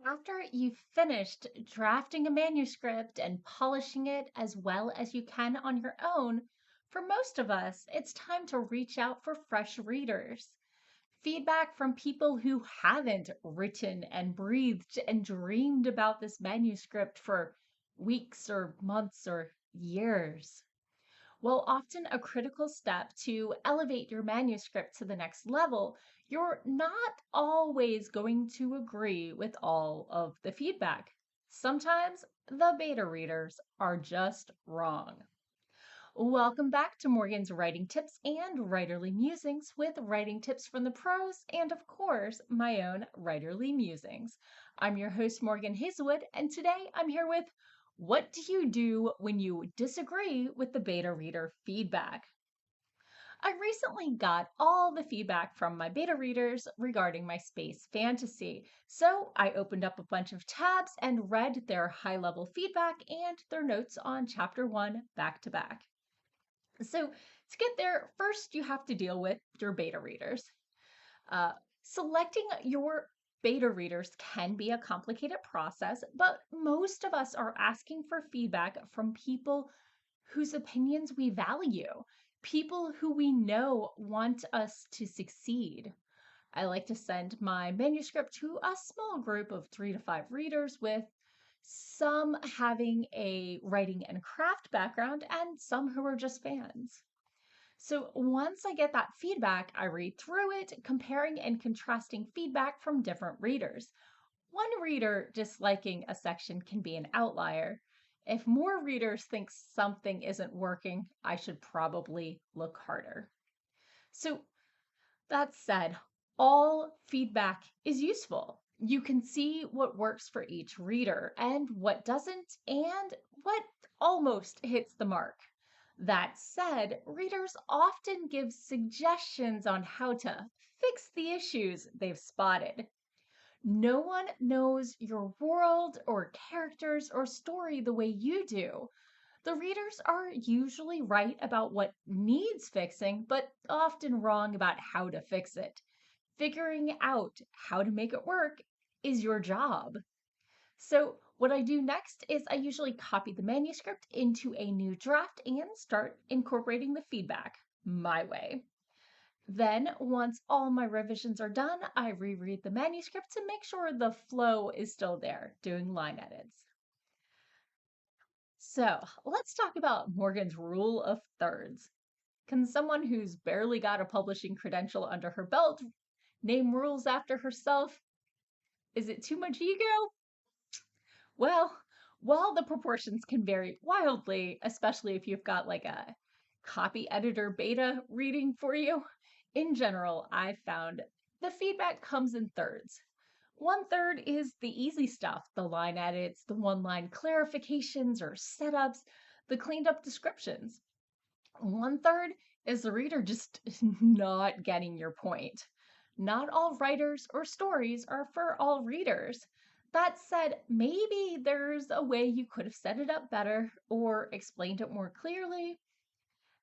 After you've finished drafting a manuscript and polishing it as well as you can on your own, for most of us, it's time to reach out for fresh readers. Feedback from people who haven't written and breathed and dreamed about this manuscript for weeks or months or years. While often a critical step to elevate your manuscript to the next level, you're not always going to agree with all of the feedback. Sometimes the beta readers are just wrong. Welcome back to Morgan's Writing Tips and Writerly Musings with writing tips from the pros and, of course, my own writerly musings. I'm your host, Morgan Hazelwood, and today I'm here with what do you do when you disagree with the beta reader feedback? I recently got all the feedback from my beta readers regarding my space fantasy, so I opened up a bunch of tabs and read their high level feedback and their notes on chapter 1 back to back. So to get there, first you have to deal with your beta readers. Uh, Selecting your beta readers can be a complicated process, but most of us are asking for feedback from people whose opinions we value, people who we know want us to succeed. I like to send my manuscript to a small group of 3 to 5 readers, with some having a writing and craft background and some who are just fans. So once I get that feedback, I read through it, comparing and contrasting feedback from different readers. One reader disliking a section can be an outlier. If more readers think something isn't working, I should probably look harder. So that said, all feedback is useful. You can see what works for each reader and what doesn't, and what almost hits the mark. That said, readers often give suggestions on how to fix the issues they've spotted. No one knows your world or characters or story the way you do. The readers are usually right about what needs fixing, but often wrong about how to fix it. Figuring out how to make it work is your job. So, what I do next is I usually copy the manuscript into a new draft and start incorporating the feedback my way. Then, once all my revisions are done, I reread the manuscript to make sure the flow is still there, doing line edits. So, let's talk about Morgan's rule of thirds. Can someone who's barely got a publishing credential under her belt name rules after herself? Is it too much ego? Well, while the proportions can vary wildly, especially if you've got like a copy editor beta reading for you, in general, I've found the feedback comes in thirds. One third is the easy stuff, the line edits, the one line clarifications or setups, the cleaned up descriptions. One third is the reader just not getting your point. Not all writers or stories are for all readers. That said, maybe there's a way you could have set it up better or explained it more clearly.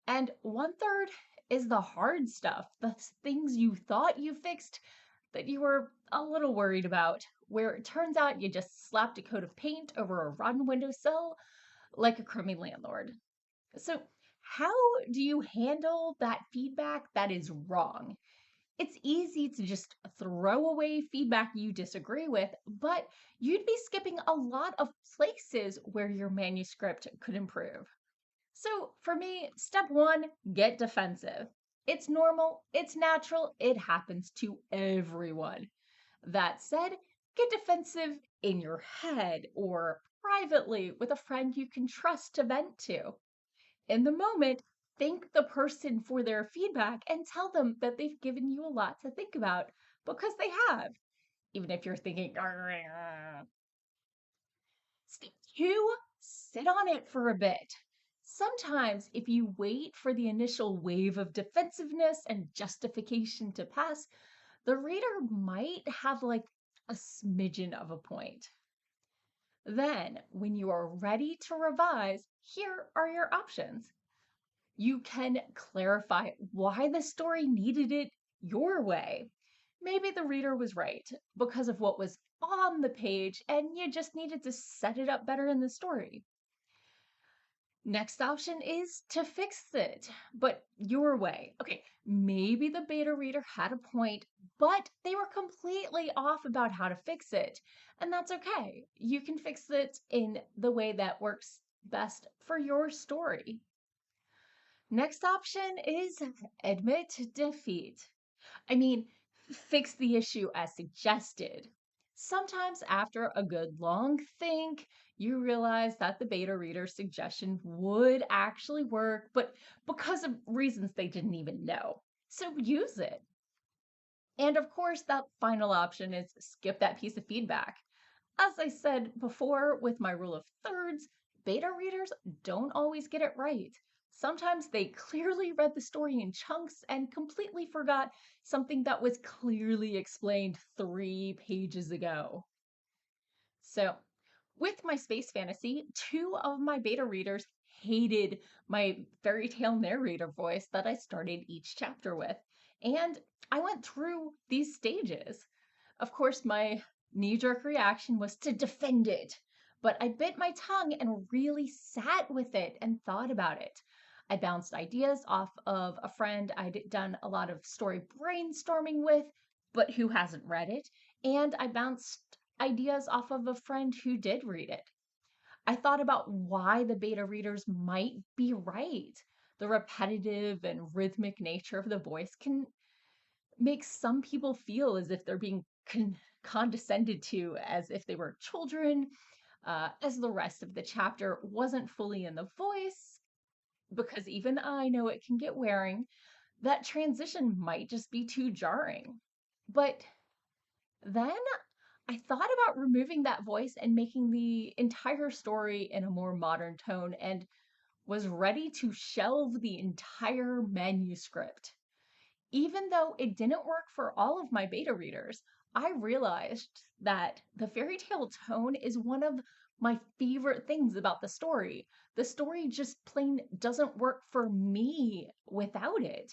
And one third is the hard stuff, the things you thought you fixed that you were a little worried about, where it turns out you just slapped a coat of paint over a rotten windowsill like a crummy landlord. So, how do you handle that feedback that is wrong? It's easy to just throw away feedback you disagree with, but you'd be skipping a lot of places where your manuscript could improve. So, for me, step one, get defensive. It's normal, it's natural, it happens to everyone. That said, get defensive in your head or privately with a friend you can trust to vent to. In the moment, thank the person for their feedback and tell them that they've given you a lot to think about, because they have, even if you're thinking, step two, sit on it for a bit. Sometimes, if you wait for the initial wave of defensiveness and justification to pass, the reader might have like a smidgen of a point. Then, when you are ready to revise, here are your options. You can clarify why the story needed it your way. Maybe the reader was right because of what was on the page and you just needed to set it up better in the story. Next option is to fix it, but your way. Okay, maybe the beta reader had a point, but they were completely off about how to fix it. And that's okay. You can fix it in the way that works best for your story. Next option is admit defeat. I mean, fix the issue as suggested. Sometimes, after a good long think, you realize that the beta reader's suggestion would actually work, but because of reasons they didn't even know. So use it. And of course, that final option is skip that piece of feedback. As I said before with my rule of thirds, beta readers don't always get it right. Sometimes they clearly read the story in chunks and completely forgot something that was clearly explained 3 pages ago. So, with my space fantasy, 2 of my beta readers hated my fairy tale narrator voice that I started each chapter with. And I went through these stages. Of course, my knee jerk reaction was to defend it, but I bit my tongue and really sat with it and thought about it. I bounced ideas off of a friend I'd done a lot of story brainstorming with, but who hasn't read it. And I bounced ideas off of a friend who did read it. I thought about why the beta readers might be right. The repetitive and rhythmic nature of the voice can make some people feel as if they're being condescended to, as if they were children, as the rest of the chapter wasn't fully in the voice, because even I know it can get wearing. That transition might just be too jarring. But then I thought about removing that voice and making the entire story in a more modern tone and was ready to shelve the entire manuscript. Even though it didn't work for all of my beta readers, I realized that the fairy tale tone is one of my favorite things about the story. The story just plain doesn't work for me without it.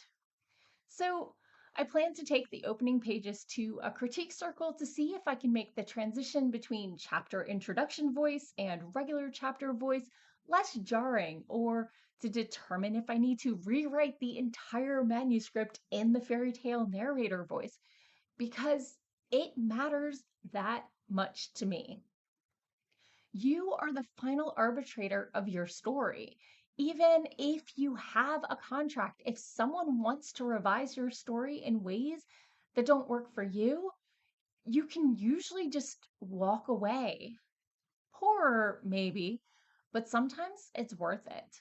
So I plan to take the opening pages to a critique circle to see if I can make the transition between chapter introduction voice and regular chapter voice less jarring, or to determine if I need to rewrite the entire manuscript in the fairy tale narrator voice, because it matters that much to me. You are the final arbitrator of your story. Even if you have a contract, if someone wants to revise your story in ways that don't work for you, you can usually just walk away. Poorer, maybe, but sometimes it's worth it.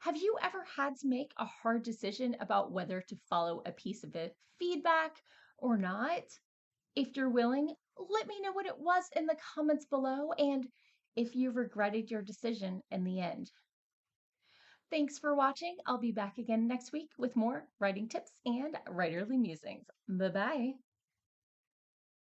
Have you ever had to make a hard decision about whether to follow a piece of it feedback or not? If you're willing, let me know what it was in the comments below and if you regretted your decision in the end. Thanks for watching. I'll be back again next week with more writing tips and writerly musings. Bye bye.